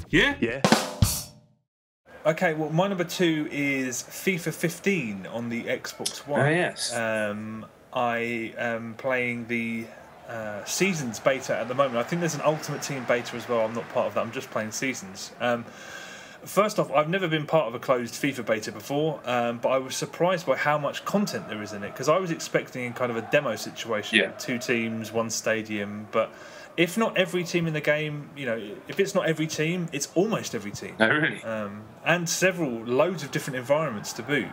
Yeah? Yeah. Okay, well, my number 2 is FIFA 15 on the Xbox One. Oh, yes. I am playing the Seasons beta at the moment. I think there's an Ultimate Team beta as well. I'm not part of that. I'm just playing Seasons. First off, I've never been part of a closed FIFA beta before, but I was surprised by how much content there is in it, because I was expecting kind of a demo situation, Yeah. 2 teams, 1 stadium, but if not every team in the game, you know, if it's not every team, it's almost every team. Oh, really? And loads of different environments to boot.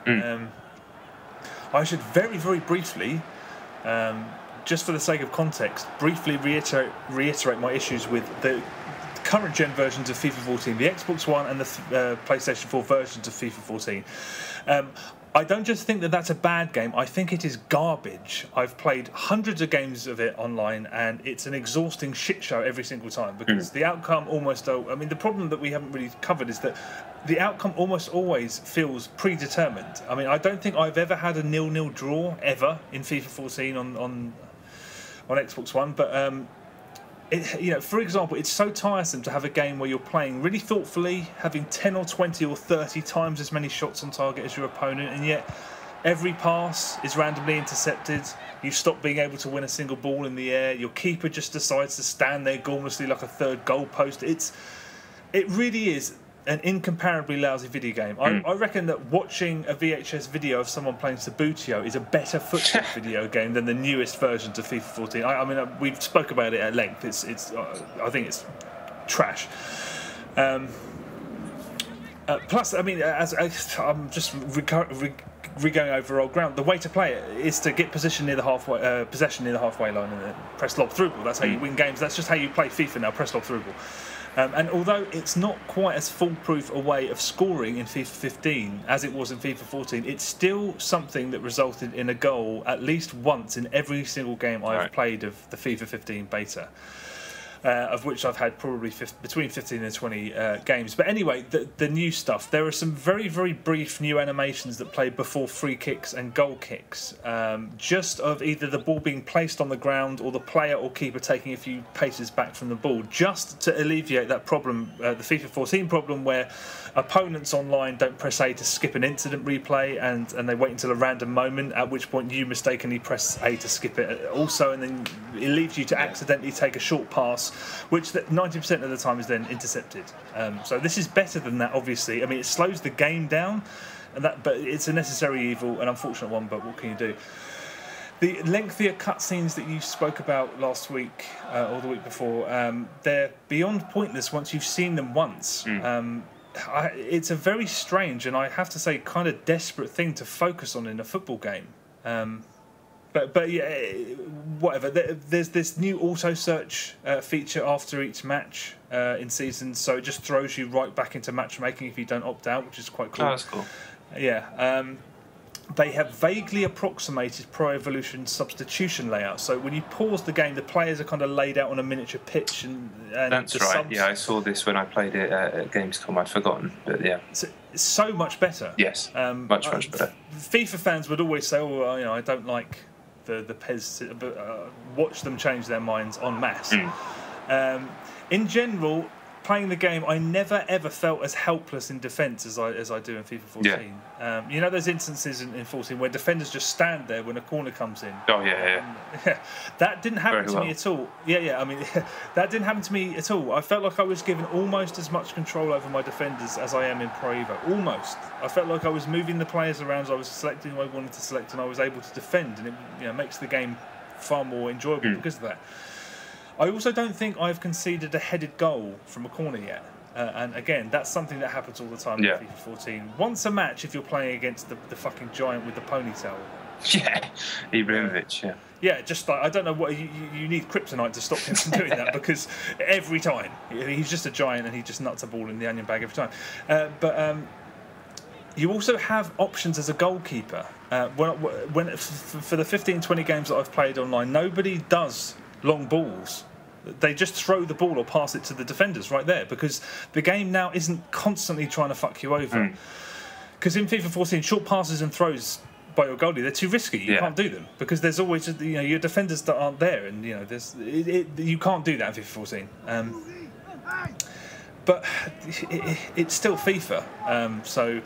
I should very, very briefly, just for the sake of context, briefly reiterate my issues with the current gen versions of FIFA 14, the Xbox One and the PlayStation 4 versions of FIFA 14. I don't just think that that's a bad game, I think it is garbage. I've played hundreds of games of it online and it's an exhausting shit show every single time, because the outcome almost... I mean, the problem that we haven't really covered is that the outcome almost always feels predetermined. I mean, I don't think I've ever had a 0-0 draw, ever, in FIFA 14 on Xbox One, but... you know, for example, it's so tiresome to have a game where you're playing really thoughtfully, having 10 or 20 or 30 times as many shots on target as your opponent, and yet every pass is randomly intercepted. You stop being able to win a single ball in the air. Your keeper just decides to stand there gormlessly like a third goalpost. It really is an incomparably lousy video game. I reckon that watching a VHS video of someone playing Sabutio is a better football video game than the newest versions of FIFA 14. I mean, we've spoke about it at length. I think it's trash. Plus, I mean, as I'm just re-going over old ground, the way to play it is to get possession near the halfway line and then press lob through ball. That's how you win games. That's just how you play FIFA now. Press lob through ball. And although it's not quite as foolproof a way of scoring in FIFA 15 as it was in FIFA 14, it's still something that resulted in a goal at least once in every single game I've played of the FIFA 15 beta. Of which I've had probably between 15 and 20 games. But anyway, the new stuff. There are some very, very brief new animations that play before free kicks and goal kicks. Just of either the ball being placed on the ground or the player or keeper taking a few paces back from the ball, just to alleviate that problem, the FIFA 14 problem, where opponents online don't press A to skip an incident replay and they wait until a random moment, at which point you mistakenly press A to skip it also, and then it leaves you to accidentally take a short pass, which 90% of the time is then intercepted. So this is better than that, obviously. I mean, it slows the game down, but it's a necessary evil, an unfortunate one, but what can you do? The lengthier cutscenes that you spoke about last week or the week before, they're beyond pointless once you've seen them once. It's a very strange and, I have to say, kind of desperate thing to focus on in a football game. But yeah, whatever. There's this new auto search feature after each match in Seasons, so it just throws you right back into matchmaking if you don't opt out, which is quite cool. Oh, that's cool. Yeah. They have vaguely approximated Pro Evolution substitution layout. So when you pause the game, the players are kind of laid out on a miniature pitch. And that's right. Subs... Yeah, I saw this when I played it at Gamescom. I'd forgotten, but yeah. It's so much better. Yes, much better. FIFA fans would always say, "Oh, well, you know, I don't like the PES," but watch them change their minds en masse. In general, playing the game, I never ever felt as helpless in defence as I do in FIFA 14. Yeah. You know those instances in 14 where defenders just stand there when a corner comes in? Oh, yeah. That didn't happen to me at all. Yeah, I mean, that didn't happen to me at all. I felt like I was given almost as much control over my defenders as I am in Pro Evo. Almost. I felt like I was moving the players around, I was selecting who I wanted to select, and I was able to defend, and it makes the game far more enjoyable because of that. I also don't think I've conceded a headed goal from a corner yet. And again, that's something that happens all the time in FIFA 14. Once a match, if you're playing against the fucking giant with the ponytail. Yeah, Ibrahimovic, Yeah, just like, I don't know what... You need kryptonite to stop him from doing that, because every time, he's just a giant and he just nuts a ball in the onion bag every time. You also have options as a goalkeeper. For the 15-20 games that I've played online, nobody does long balls. They just throw the ball or pass it to the defenders right there, because the game now isn't constantly trying to fuck you over. Because in FIFA 14, short passes and throws by your goalie, they're too risky. You can't do them, because there's always your defenders that aren't there, and you can't do that in FIFA 14. but it's still FIFA. So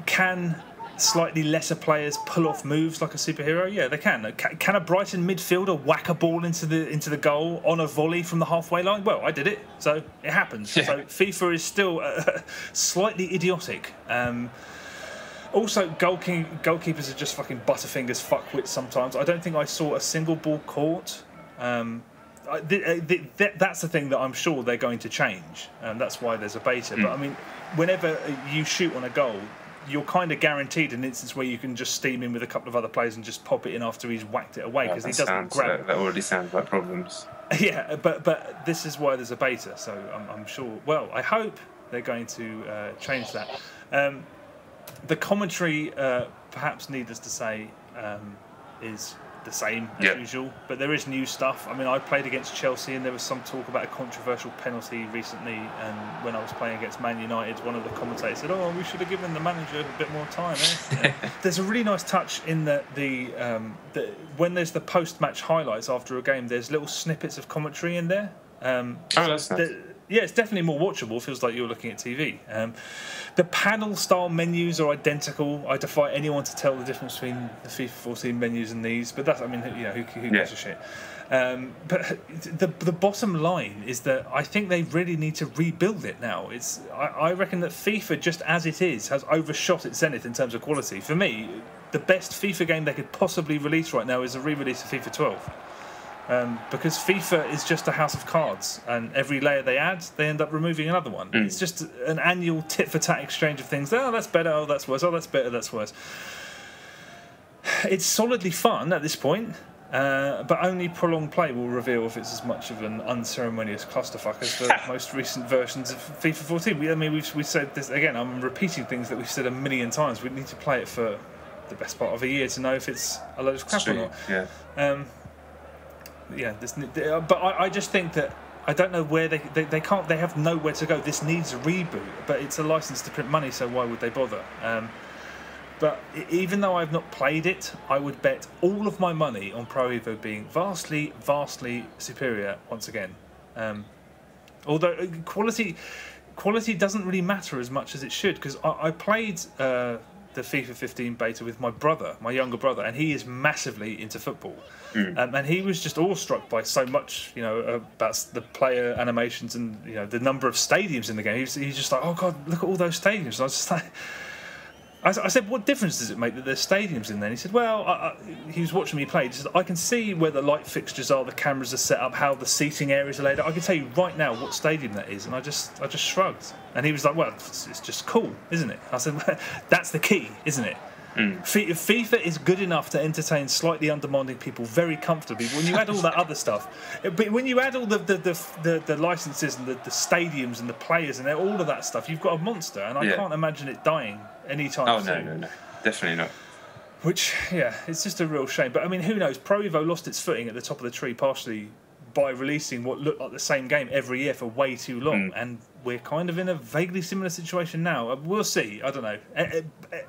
can slightly lesser players pull off moves like a superhero? Yeah, they can. Can a Brighton midfielder whack a ball into the goal on a volley from the halfway line? Well, I did it, so it happens. Yeah. So FIFA is still slightly idiotic. Also, goalkeepers are just fucking butterfingers fuckwits sometimes. I don't think I saw a single ball caught. That's the thing that I'm sure they're going to change. That's why there's a beta. But I mean, whenever you shoot on a goal, you're kind of guaranteed an instance where you can just steam in with a couple of other players and just pop it in after he's whacked it away, because he doesn't grab. That already sounds like problems. Yeah, but this is why there's a beta, so I'm sure. Well, I hope they're going to change that. The commentary, perhaps needless to say, is the same as usual, but there is new stuff. I mean, I played against Chelsea and there was some talk about a controversial penalty recently, and when I was playing against Man United, one of the commentators said, "Oh, we should have given the manager a bit more time." There's a really nice touch in that the when there's the post-match highlights after a game, there's little snippets of commentary in there. That's nice. Yeah, it's definitely more watchable. It feels like you're looking at TV. The panel-style menus are identical. I defy anyone to tell the difference between the FIFA 14 menus and these. But that's, I mean, who gives a shit? But the bottom line is that I think they really need to rebuild it now. I reckon that FIFA, just as it is, has overshot its zenith in terms of quality. For me, the best FIFA game they could possibly release right now is a re-release of FIFA 12. Because FIFA is just a house of cards, and every layer they add, they end up removing another one. It's just an annual tit-for-tat exchange of things. Oh, that's better. Oh, that's worse. Oh, that's better. That's worse. It's solidly fun at this point, but only prolonged play will reveal if it's as much of an unceremonious clusterfuck as the most recent versions of FIFA 14. We've said this again. I'm repeating things that we've said a million times. We need to play it for the best part of a year to know if it's a load of crap or not. Yeah. But I just think that I don't know where they can't. They have nowhere to go. This needs a reboot, but it's a license to print money, so why would they bother? But even though I've not played it, I would bet all of my money on Pro Evo being vastly, vastly superior once again. Although quality doesn't really matter as much as it should, because I played the FIFA 15 beta with my brother, my younger brother, and he is massively into football. And he was just awestruck by so much, about the player animations and the number of stadiums in the game. He's just like, oh god, look at all those stadiums. And I was just like, I said, what difference does it make that there's stadiums in there? And he said, well, he was watching me play. He said, I can see where the light fixtures are, the cameras are set up, how the seating areas are laid out. I can tell you right now what stadium that is. And I just shrugged. And he was like, well, it's just cool, isn't it? I said, well, that's the key, isn't it? FIFA is good enough to entertain slightly undemanding people very comfortably. When you add all that other stuff, but when you add all the licenses and the stadiums and the players and all of that stuff, you've got a monster, and I can't imagine it dying anytime soon. No, definitely not. Which, it's just a real shame. But I mean, who knows? Pro Evo lost its footing at the top of the tree partially by releasing what looked like the same game every year for way too long, and we're kind of in a vaguely similar situation now. We'll see. I don't know.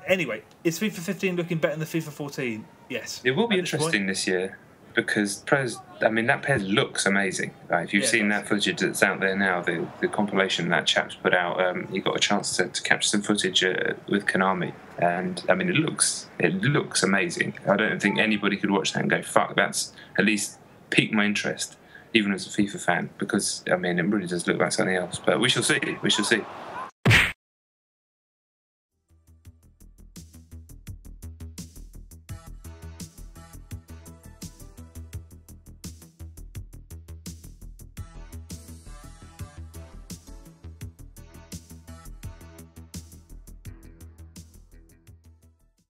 Anyway, is FIFA 15 looking better than FIFA 14? Yes. It will be interesting this year because that PES looks amazing. If you've seen that footage that's out there now, the compilation that chap's put out, you got a chance to capture some footage with Konami, and it looks amazing. I don't think anybody could watch that and go, "Fuck, that's at least piqued my interest." Even as a FIFA fan, because it really does look like something else. But we shall see.